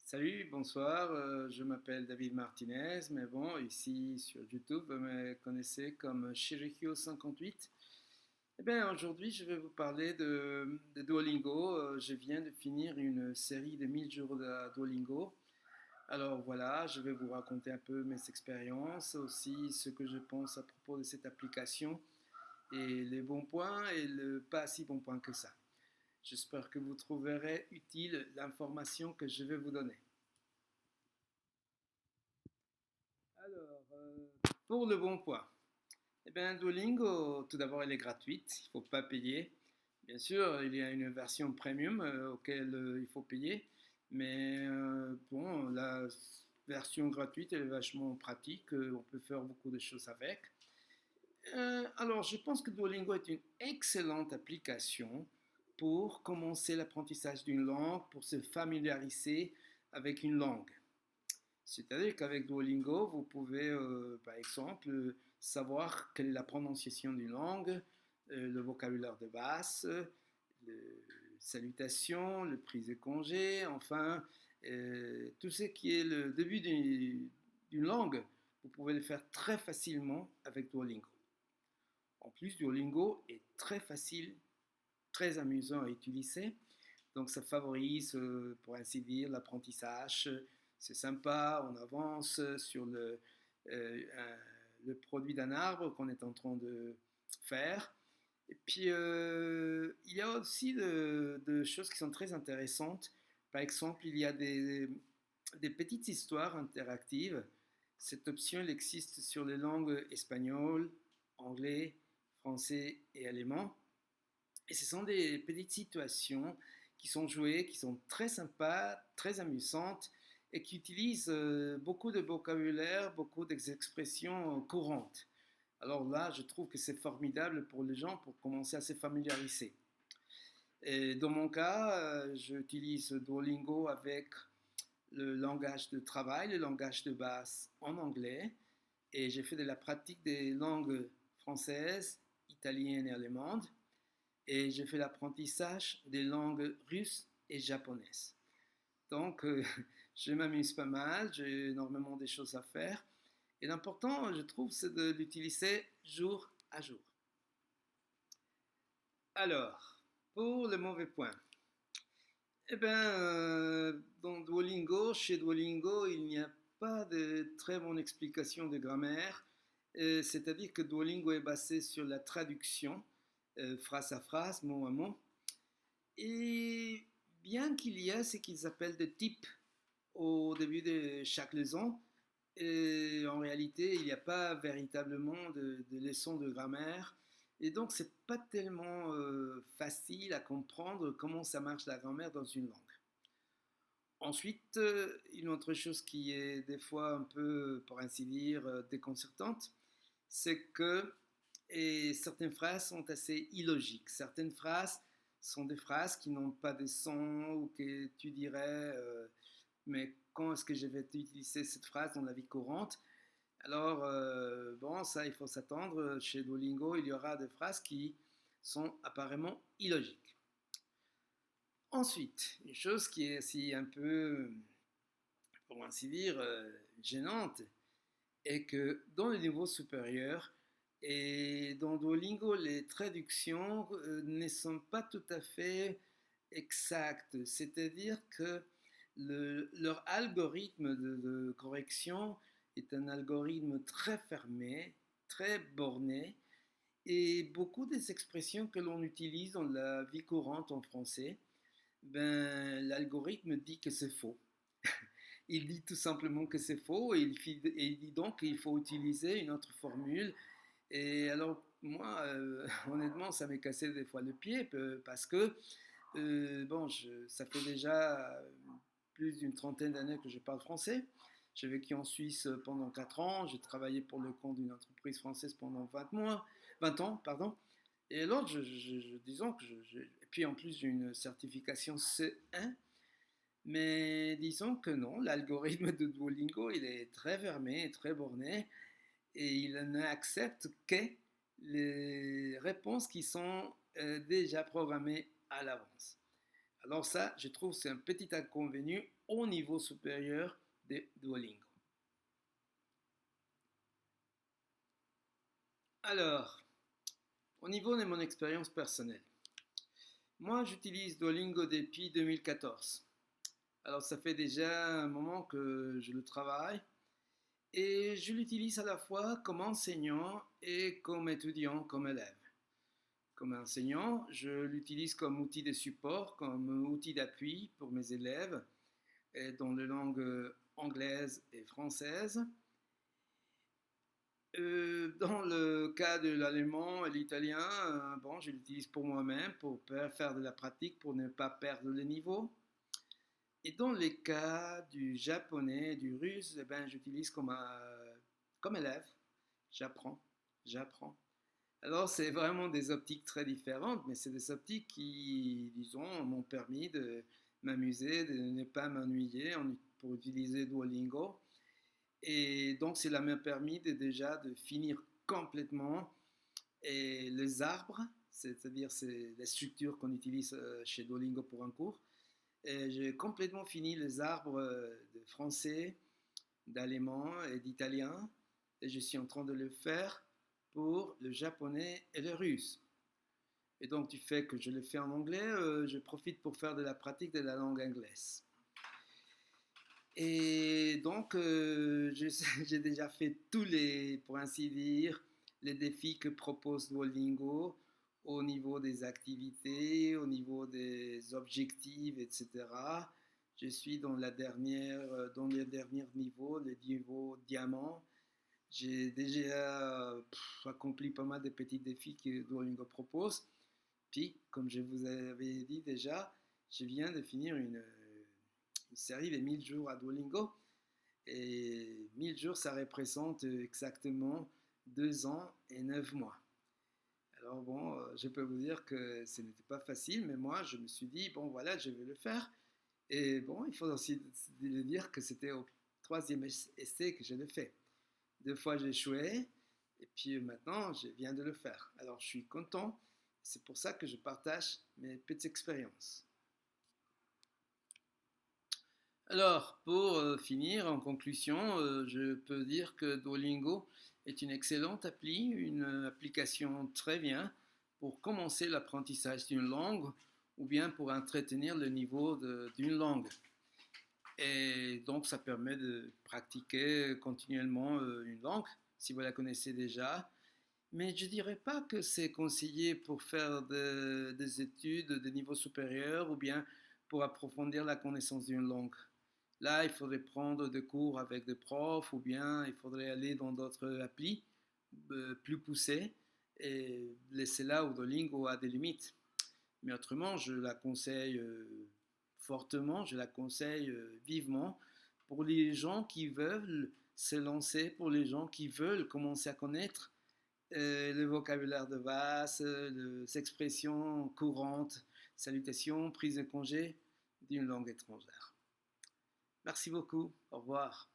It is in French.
Salut, bonsoir, je m'appelle David Martinez, mais bon, ici sur YouTube, vous me connaissez comme Chirikyo58. Eh bien, aujourd'hui, je vais vous parler de Duolingo. Je viens de finir une série de 1000 jours de Duolingo. Alors voilà, je vais vous raconter un peu mes expériences, aussi ce que je pense à propos de cette application, et les bons points et le pas si bons points que ça. J'espère que vous trouverez utile l'information que je vais vous donner. Alors, pour le bon point, eh bien, Duolingo, tout d'abord, elle est gratuite, il ne faut pas payer. Bien sûr, il y a une version premium auquel il faut payer, mais bon, la version gratuite, elle est vachement pratique, on peut faire beaucoup de choses avec. Alors, je pense que Duolingo est une excellente application pour commencer l'apprentissage d'une langue, pour se familiariser avec une langue. C'est-à-dire qu'avec Duolingo, vous pouvez, par exemple, savoir quelle est la prononciation d'une langue, le vocabulaire de base, les salutations, le prise de congé, enfin, tout ce qui est le début d'une langue, vous pouvez le faire très facilement avec Duolingo. En plus, Duolingo est très facile, très amusant à utiliser. Donc ça favorise, pour ainsi dire, l'apprentissage. C'est sympa, on avance sur le produit d'un arbre qu'on est en train de faire. Et puis, il y a aussi de choses qui sont très intéressantes. Par exemple, il y a des petites histoires interactives. Cette option, elle existe sur les langues espagnol, anglais, français et allemand. Et ce sont des petites situations qui sont jouées, qui sont très sympas, très amusantes et qui utilisent beaucoup de vocabulaire, beaucoup d'expressions courantes. Alors là, je trouve que c'est formidable pour les gens pour commencer à se familiariser. Et dans mon cas, j'utilise Duolingo avec le langage de travail, le langage de base en anglais, et j'ai fait de la pratique des langues françaises, italiennes et allemandes et j'ai fait l'apprentissage des langues russes et japonaises. Donc, je m'amuse pas mal, j'ai énormément de choses à faire. Et l'important, je trouve, c'est de l'utiliser jour à jour. Alors, pour le mauvais point, eh bien, dans Duolingo, chez Duolingo, il n'y a pas de très bonne explication de grammaire. C'est-à-dire que Duolingo est basé sur la traduction, phrase à phrase, mot à mot. Et bien qu'il y ait ce qu'ils appellent des types au début de chaque leçon, et en réalité, il n'y a pas véritablement de leçons de grammaire. Et donc, c'est pas tellement facile à comprendre comment ça marche la grammaire dans une langue. Ensuite, une autre chose qui est des fois un peu, pour ainsi dire, déconcertante, c'est que certaines phrases sont assez illogiques. Certaines phrases sont des phrases qui n'ont pas de son ou que tu dirais, mais quand est-ce que je vais utiliser cette phrase dans la vie courante? Alors, bon, ça, il faut s'attendre. Chez Duolingo, il y aura des phrases qui sont apparemment illogiques. Ensuite, une chose qui est aussi un peu, pour ainsi dire, gênante, est que dans le niveau supérieur et dans Duolingo, les traductions ne sont pas tout à fait exactes. C'est-à-dire que leur algorithme de correction est un algorithme très fermé, très borné, et beaucoup des expressions que l'on utilise dans la vie courante en français, ben, l'algorithme dit que c'est faux. Il dit tout simplement que c'est faux et il dit donc qu'il faut utiliser une autre formule. Et alors, moi, honnêtement, ça m'est cassé des fois le pied parce que, bon, ça fait déjà plus d'une trentaine d'années que je parle français. J'ai vécu en Suisse pendant 4 ans, j'ai travaillé pour le compte d'une entreprise française pendant 20 mois, 20 ans, pardon. Et alors, disons que et puis en plus j'ai une certification C1, mais disons que non, l'algorithme de Duolingo, il est très fermé, très borné, et il n'accepte que les réponses qui sont déjà programmées à l'avance. Alors ça, je trouve c'est un petit inconvénient au niveau supérieur de Duolingo. Alors, au niveau de mon expérience personnelle, moi j'utilise Duolingo depuis 2014. Alors ça fait déjà un moment que je le travaille et je l'utilise à la fois comme enseignant et comme étudiant, comme élève. Comme enseignant, je l'utilise comme outil de support, comme outil d'appui pour mes élèves dans les langues anglaises et françaises. Dans le cas de l'allemand et l'italien, bon, je l'utilise pour moi-même, pour faire de la pratique, pour ne pas perdre le niveau. Et dans les cas du japonais, du russe, eh ben, j'utilise comme élève. J'apprends, j'apprends. Alors, c'est vraiment des optiques très différentes, mais c'est des optiques qui, disons, m'ont permis de m'amuser, de ne pas m'ennuyer pour utiliser Duolingo. Et donc, cela m'a permis déjà de finir complètement et les arbres, c'est-à-dire c'est les structures qu'on utilise chez Duolingo pour un cours. Et j'ai complètement fini les arbres de français, d'allemand et d'italien. Et je suis en train de le faire pour le japonais et le russe. Et donc, du fait que je le fais en anglais, je profite pour faire de la pratique de la langue anglaise. Et donc, j'ai déjà fait tous les, pour ainsi dire, les défis que propose Duolingo au niveau des activités, au niveau des objectifs, etc. Je suis dans les derniers niveaux, les niveaux diamant. J'ai déjà accompli pas mal de petits défis que Duolingo propose. Puis, comme je vous avais dit déjà, je viens de finir une série de 1000 jours à Duolingo. Et 1000 jours, ça représente exactement 2 ans et 9 mois. Alors bon, je peux vous dire que ce n'était pas facile, mais moi, je me suis dit, bon voilà, je vais le faire. Et bon, il faut aussi dire que c'était au troisième essai que je l'ai fait. 2 fois, j'ai échoué, et puis maintenant, je viens de le faire. Alors, je suis content. C'est pour ça que je partage mes petites expériences. Alors, pour finir, en conclusion, je peux dire que Duolingo est une excellente appli, une application très bien pour commencer l'apprentissage d'une langue ou bien pour entretenir le niveau d'une langue. Et donc, ça permet de pratiquer continuellement une langue, si vous la connaissez déjà. Mais je ne dirais pas que c'est conseillé pour faire des études de niveau supérieur ou bien pour approfondir la connaissance d'une langue. Là, il faudrait prendre des cours avec des profs ou bien il faudrait aller dans d'autres applis plus poussées et laisser là où Duolingo a des limites. Mais autrement, je la conseille fortement, je la conseille vivement pour les gens qui veulent se lancer, pour les gens qui veulent commencer à connaître le vocabulaire de base, les expressions courantes, salutations, prise de congé d'une langue étrangère. Merci beaucoup, au revoir.